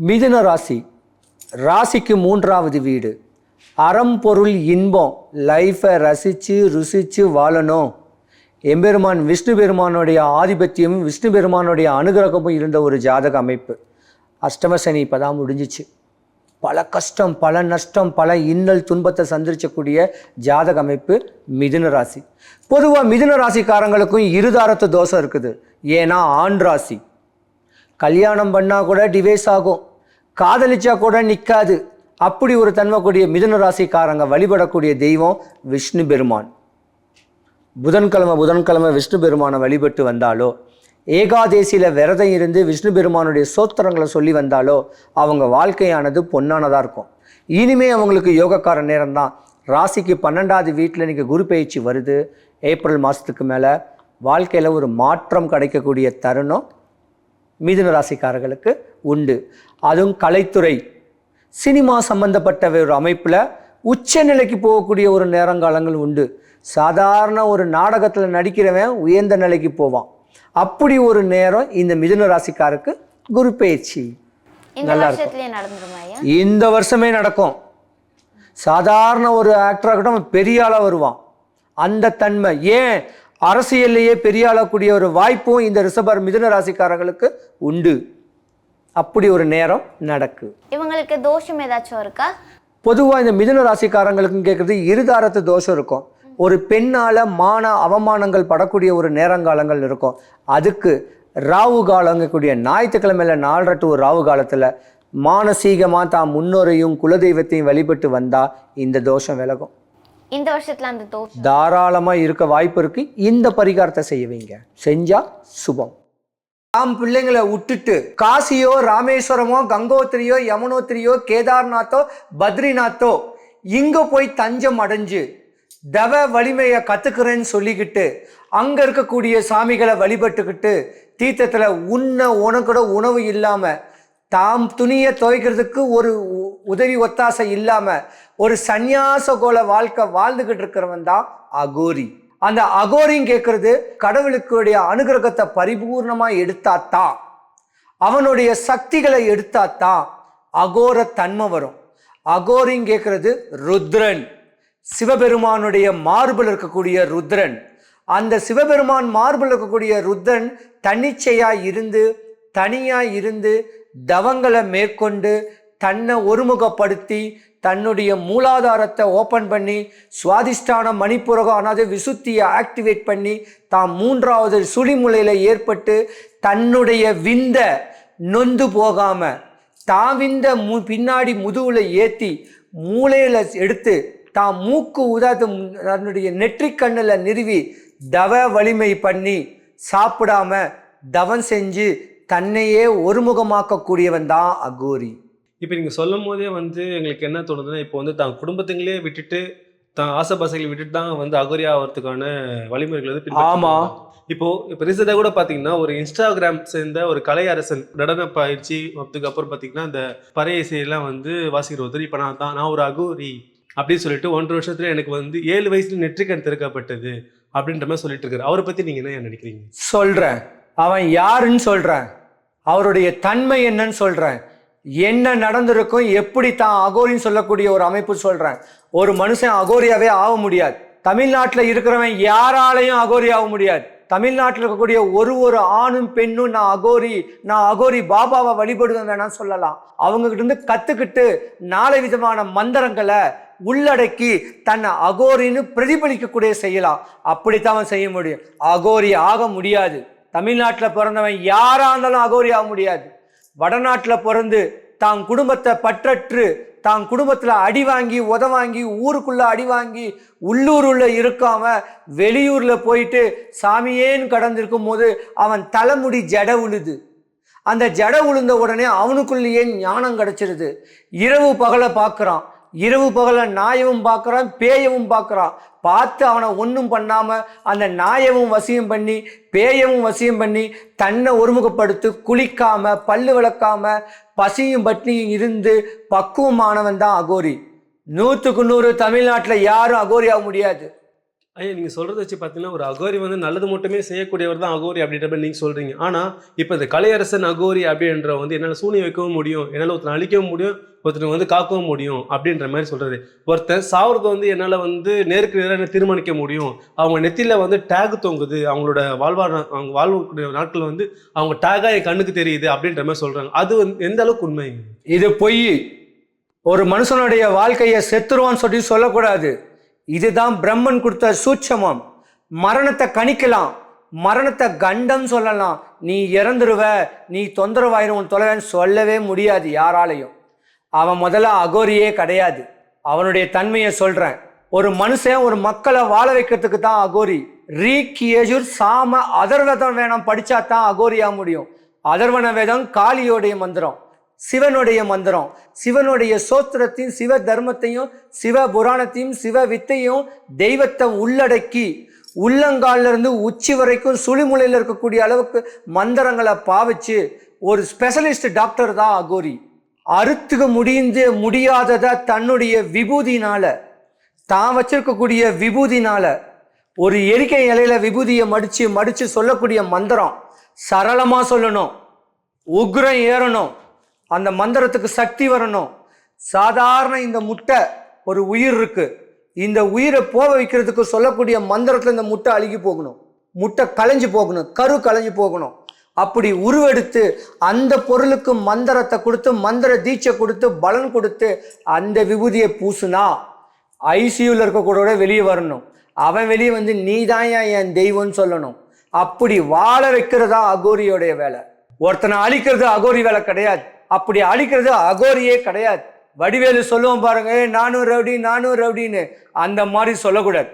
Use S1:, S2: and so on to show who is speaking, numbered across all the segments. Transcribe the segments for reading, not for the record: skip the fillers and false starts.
S1: மிதுன ராசி, ராசிக்கு மூன்றாவது வீடு. அறம் பொருள் இன்பம், லைஃப்பை ரசித்து ருசித்து வாழணும். எம்பெருமான் விஷ்ணு பெருமானுடைய ஆதிபத்தியமும் விஷ்ணு பெருமானுடைய அனுகிரகமும் இருந்த ஒரு ஜாதக அமைப்பு. அஷ்டம சனி இப்போ தான் முடிஞ்சிச்சு. பல கஷ்டம், பல நஷ்டம், பல இன்னல் துன்பத்தை சந்திரிச்சக்கூடிய ஜாதக அமைப்பு மிதுன ராசி. பொதுவாக மிதுன ராசிக்காரங்களுக்கும் இருதாரத்து தோஷம் இருக்குது. ஏன்னா ஆண் ராசி. கல்யாணம் பண்ணால் கூட டிவைஸ் ஆகும், காதலிச்சா கூட நிற்காது. அப்படி ஒரு தன்மை கூடிய மிதுன ராசிக்காரங்க வழிபடக்கூடிய தெய்வம் விஷ்ணு பெருமான். புதன்கிழமை விஷ்ணு பெருமானை வழிபட்டு வந்தாலோ, ஏகாதேசியில் விரதம் இருந்து விஷ்ணு பெருமானுடைய சோத்திரங்களை சொல்லி வந்தாலோ அவங்க வாழ்க்கையானது பொன்னானதாக இருக்கும். இனிமே அவங்களுக்கு யோகக்கார நேரம் தான். ராசிக்கு 12வது வீட்டில் இன்றைக்கி குரு பயிற்சி வருது. ஏப்ரல் மாதத்துக்கு மேலே வாழ்க்கையில் ஒரு மாற்றம் கிடைக்கக்கூடிய தருணம் மிதுன ராசிக்காரர்களுக்கு உண்டு. அதுவும் கலைத்துறை, சினிமா சம்பந்தப்பட்ட ஒரு அமைப்பில் உச்ச நிலைக்கு போகக்கூடிய ஒரு நேரங்காலங்கள் உண்டு. சாதாரண ஒரு நாடகத்தில் நடிக்கிறவன் உயர்ந்த நிலைக்கு போவான். அப்படி ஒரு நேரம் இந்த மிதுன ராசிக்காருக்கு குரு பயிற்சி நல்லா இருக்கும். இந்த வருஷமே நடக்கும். சாதாரண ஒரு ஆக்டராக கூட அவன் பெரிய ஆளாக வருவான். அந்த தன்மை ஏன் அரசியல்லையே பெரிய ஆளக்கூடிய ஒரு வாய்ப்பும் இந்த ரிஷபர் மிதுன ராசிக்காரர்களுக்கு உண்டு. அப்படி ஒரு நேரம் நடக்கு.
S2: இவங்களுக்கு தோஷம் ஏதாச்சும் இருக்கா?
S1: பொதுவாக இந்த மிதுன ராசிக்காரங்களுக்கும் கேட்குறது இருதாரத்து தோஷம் இருக்கும். ஒரு பெண்ணால் அவமானங்கள் படக்கூடிய ஒரு நேரங்காலங்கள் இருக்கும். அதுக்கு ராவு காலங்கக்கூடிய ஞாயிற்றுக்கிழமையில 4 to 1 ராவு காலத்தில் மானசீகமாக தான் முன்னோரையும் குலதெய்வத்தையும் வழிபட்டு வந்தால் இந்த தோஷம் விலகும்.
S2: இந்த வருஷத்துல அந்த தோஷம்
S1: தாராளமாக இருக்க வாய்ப்பு இருக்கு. இந்த பரிகாரத்தை செய்வீங்க, செஞ்சா சுபம். தாம் பிள்ளைங்களை விட்டுட்டு காசியோ ராமேஸ்வரமோ கங்கோத்திரியோ யமுனோத்திரியோ கேதார்நாத்தோ பத்ரிநாத்தோ இங்க போய் தஞ்சம் அடைஞ்சு தவ வலிமையை கத்துக்கிறேன்னு சொல்லிக்கிட்டு அங்க இருக்கக்கூடிய சாமிகளை வழிபட்டுக்கிட்டு தீர்த்தத்துல உனக்கூட உணவு இல்லாம, தாம் துணியை துவைக்கிறதுக்கு ஒரு உதவி ஒத்தாசை இல்லாம ஒரு சந்நியாச கோல வாழ்க்கை வாழ்ந்துகிட்டு இருக்கிறவன் தான் அகோரி. அந்த அகோரியும் கேட்கறது கடவுளுக்குடைய அனுகிரகத்தை பரிபூர்ணமா எடுத்தாத்தான், அவனுடைய சக்திகளை எடுத்தாத்தான் அகோர தன்மை வரும். அகோரியும் கேட்கறது ருத்ரன், சிவபெருமானுடைய மார்பில் இருக்கக்கூடிய ருத்ரன். அந்த சிவபெருமான் மார்பில் இருக்கக்கூடிய ருத்ரன் தனியா இருந்து தவங்களை மேற்கொண்டு தன்னை ஒருமுகப்படுத்தி தன்னுடைய மூலாதாரத்தை ஓப்பன் பண்ணி சுவாதிஷ்டான மணிப்புரகம் அதாவது விசுத்தியை ஆக்டிவேட் பண்ணி தாம் 3வது சுழிமுலையில் ஏற்பட்டு தன்னுடைய விந்த நொந்து போகாம தாவிந்த பின்னாடி முதுகுல ஏற்றி மூளையில் எடுத்து தான் மூக்கு உதாத்து தன்னுடைய நெற்றிக்கண்ணில் நிறுவி தவ வலிமை பண்ணி சாப்பிடாம தவம் செஞ்சு தன்னையே ஒருமுகமாக்கக்கூடியவன் தான் அகோரி.
S3: இப்போ நீங்கள் சொல்லும் போதே எங்களுக்கு என்ன தோணுதுன்னா, இப்போ தான் குடும்பத்துங்களே விட்டுட்டு தான் ஆசைபாசைகளை விட்டுட்டு தான் அகோரி ஆகிறதுக்கான வழிமுறைகள்
S1: ஆமாம்.
S3: இப்போ ரீசெண்டாக கூட பார்த்தீங்கன்னா ஒரு இன்ஸ்டாகிராம் சேர்ந்த ஒரு கலை அரசன் நடன பயிற்சி அதுக்கப்புறம் பார்த்தீங்கன்னா இந்த பறை இசையெல்லாம் வாசிக்கிற ஒருத்தர் இப்போ நான் ஒரு அகோரி அப்படின்னு சொல்லிட்டு 1.5 வருஷத்துல எனக்கு 7 வயசுல நெற்றிக்கண் திறக்கப்பட்டது அப்படின்ற மாதிரி சொல்லிட்டு இருக்காரு. அவரை பத்தி நீங்க என்ன நினைக்கிறீங்க?
S1: சொல்றேன், அவன் யாருன்னு சொல்றேன், அவருடைய தன்மை என்னன்னு சொல்றேன், என்ன நடந்திருக்கும், எப்படி தான் அகோரின்னு சொல்லக்கூடிய ஒரு அமைப்பு சொல்றேன். ஒரு மனுஷன் அகோரியாவே ஆக முடியாது. தமிழ்நாட்டில் இருக்கிறவன் யாராலையும் அகோரி ஆக முடியாது. தமிழ்நாட்டில் இருக்கக்கூடிய ஒரு ஆணும் பெண்ணும் நான் அகோரி பாபாவை வழிபடுவேன் வேணா சொல்லலாம். அவங்க கிட்ட இருந்து கத்துக்கிட்டு 4 விதமான மந்திரங்களை உள்ளடக்கி தன்னை அகோரின்னு பிரதிபலிக்கக்கூடிய செய்யலாம். அப்படித்தான் அவன் செய்ய முடியும். அகோரி ஆக முடியாது. தமிழ்நாட்டில் பிறந்தவன் யாரா இருந்தாலும் அகோரி ஆக முடியாது. வடநாட்டில் பிறந்து தான் குடும்பத்தை பற்றற்று தான் குடும்பத்தில் அடி வாங்கி உதவாங்கி ஊருக்குள்ள அடி வாங்கி உள்ளூருள்ள இருக்காம வெளியூர்ல போயிட்டு சாமியேன்னு கடந்திருக்கும் போது அவன் தலைமுடி ஜட உழுது. அந்த ஜட உழுந்த உடனே அவனுக்குள்ளேயே ஞானம் கிடைச்சிருது. இரவு பகலை பார்க்குறான், இரவு பகலை நாயவும் பார்க்குறான், பேயவும் பார்க்குறான். பார்த்து அவனை ஒன்றும் பண்ணாமல் அந்த நாயவும் வசியம் பண்ணி பேயவும் வசியம் பண்ணி தன்னை ஒருமுகப்படுத்தி குளிக்காம பல்லு விளக்காம பசியும் பட்னியும் இருந்து பக்குவமானவன் தான் அகோரி. 100க்கு 100 தமிழ்நாட்டில் யாரும் அகோரி ஆக முடியாது.
S3: ஐயா நீங்க சொல்றத வச்சு பார்த்தீங்கன்னா ஒரு அகோரி வந்து நல்லது மட்டுமே செய்யக்கூடியவர் தான் அகோரி அப்படின்ற மாதிரி நீங்க சொல்றீங்க. ஆனா இப்போ இந்த கலையரசன் அகோரி அப்படின்ற வந்து என்னால சூனியம் வைக்கவும் முடியும், என்னால ஒருத்தனை அழிக்கவும் முடியும், ஒருத்தனை வந்து காக்கவும் முடியும் அப்படின்ற மாதிரி சொல்றாரு. ஒருத்தன் சாவுறது வந்து என்னால வந்து நேருக்கு நேராக தீர்மானிக்க முடியும். அவங்க நெத்தியில வந்து டேக் தொங்குது, அவங்களோட அவங்க வாழ்வுக்கூடிய நாட்கள் வந்து அவங்க டேகா என் கண்ணுக்கு தெரியுது அப்படின்ற மாதிரி சொல்றாங்க. அது வந்து எந்த அளவுக்கு உண்மைங்க?
S1: இது பொய். ஒரு மனுஷனுடைய வாழ்க்கையை செத்துருவான்னு சொல்லி சொல்லக்கூடாது. இதுதான் பிரம்மன் கொடுத்த சூட்சமம். மரணத்தை கணிக்கலாம், மரணத்தை கண்டம் சொல்லலாம். நீ இறந்துருவ, நீ தொந்தரவாயிரும் தொலைவேன்னு சொல்லவே முடியாது யாராலையும். அவன் முதல்ல அகோரியே கிடையாது. அவனுடைய தன்மையை சொல்றேன். ஒரு மனுஷன் ஒரு மக்களை வாழ வைக்கிறதுக்கு தான் அகோரி. ரீக் யஜுர் சாம அதர்வதம் வேணாம் படிச்சா தான் அகோரியா முடியும். அதர்வன வேதம் காளியோடைய மந்திரம், சிவனுடைய மந்திரம், சிவனுடைய சோத்திரத்தையும் சிவ தர்மத்தையும் சிவ புராணத்தையும் சிவ வித்தையும் தெய்வத்தை உள்ளடக்கி உள்ளங்காலில் இருந்து உச்சி வரைக்கும் சுழிமுலையில் இருக்கக்கூடிய அளவுக்கு மந்திரங்களை பாவிச்சு ஒரு ஸ்பெஷலிஸ்ட் டாக்டர் தான் அகோரி. அறுத்துக்க முடியாததை தன்னுடைய விபூதினால, தான் வச்சிருக்கக்கூடிய விபூதினால, ஒரு எரிக்கை இலையில விபூதியை மடிச்சு சொல்லக்கூடிய மந்திரம் சரளமா சொல்லணும், உக்ரம் ஏறணும், அந்த மந்திரத்துக்கு சக்தி வரணும். சாதாரண இந்த முட்டை ஒரு உயிர் இருக்கு, இந்த உயிரை போக வைக்கிறதுக்கு சொல்லக்கூடிய மந்திரத்துல இந்த முட்டை அழுகி போகணும், முட்டை களைஞ்சு போகணும், கரு களைஞ்சு போகணும். அப்படி உருவெடுத்து அந்த பொருளுக்கு மந்திரத்தை கொடுத்து மந்திர தீட்சை கொடுத்து பலன் கொடுத்து அந்த விபூதியை பூசுனா ஐசியூல இருக்கக்கூட வெளியே வரணும். அவன் வெளியே வந்து நீதான் என் தெய்வம்னு சொல்லணும். அப்படி வாழ வைக்கிறதா அகோரியோடைய வேலை. ஒருத்தனை அழிக்கிறது அகோரி வேலை கிடையாது. அப்படி அழிக்கிறது அகோரியே கிடையாது. வடிவேலு சொல்லுவோம் பாருங்க, நானும் ரவுடின்னு, அந்த மாதிரி சொல்லக்கூடாது.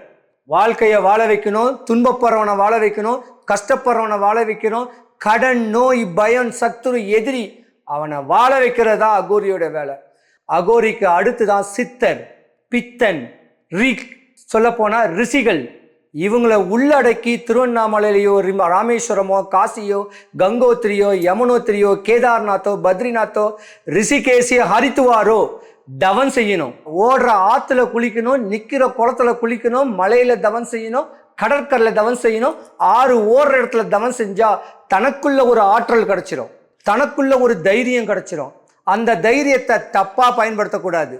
S1: வாழ்க்கையை வாழ வைக்கணும், துன்பப்படுறவனை வாழ வைக்கணும், கஷ்டப்படுறவனை வாழ வைக்கணும், கடன் நோய் பயம் சத்துரு எதிரி அவனை வாழ வைக்கிறதா அகோரியோட வேலை. அகோரிக்கு அடுத்துதான் சித்தர், பித்தன், ரிக், சொல்ல போனா ரிஷிகள். இவங்களை உள்ளடக்கி திருவண்ணாமலையிலையோ ராமேஸ்வரமோ காசியோ கங்கோத்திரியோ யமுனோத்திரியோ கேதார்நாத்தோ பத்ரிநாத்தோ ரிஷிகேசியோ ஹரித்துவாரோ தவம் செய்யணும். ஓடுற ஆத்துல குளிக்கணும், நிக்கிற குளத்துல குளிக்கணும், மலையில தவம் செய்யணும், கடற்கரையில தவம் செய்யணும். ஆறு ஓடுற இடத்துல தவம் செஞ்சா தனக்குள்ள ஒரு ஆற்றல் கிடைச்சிரும், தனக்குள்ள ஒரு தைரியம் கிடைச்சிரும். அந்த தைரியத்தை தப்பா பயன்படுத்தக்கூடாது.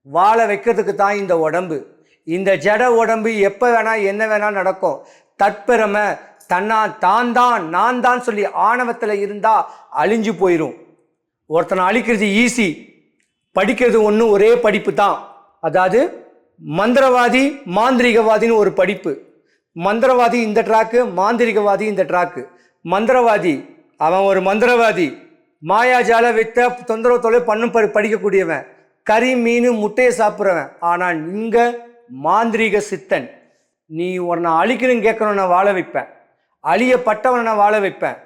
S1: வாழ வைக்கிறதுக்கு தான் இந்த உடம்பு. இந்த ஜட உடம்பு எப்போ வேணா என்ன வேணா நடக்கும். தற்பெருமை, நான் தான் சொல்லி ஆணவத்தில் இருந்தா அழிஞ்சு போயிடும். ஒருத்தனை அழிக்கிறது ஈஸி, படிக்கிறது ஒன்றும் ஒரே படிப்பு தான். அதாவது மந்திரவாதி மாந்திரிகவாதின்னு ஒரு படிப்பு. மந்திரவாதி இந்த ட்ராக்கு, மாந்திரிகவாதி இந்த ட்ராக்கு. மந்திரவாதி அவன் ஒரு மந்திரவாதி, மாயாஜால வித்த தொந்தரவு தொலை பண்ணும் படிக்கக்கூடியவன், கறி மீன் முட்டையை சாப்பிட்றவன். ஆனால் இங்க மாந்திரீக சித்தன். நீ உன்னை அழிக்கணும்னு கேட்கணும், நான் வாழ வைப்பேன். அழியப்பட்டவனை நான் வாழ வைப்பேன்.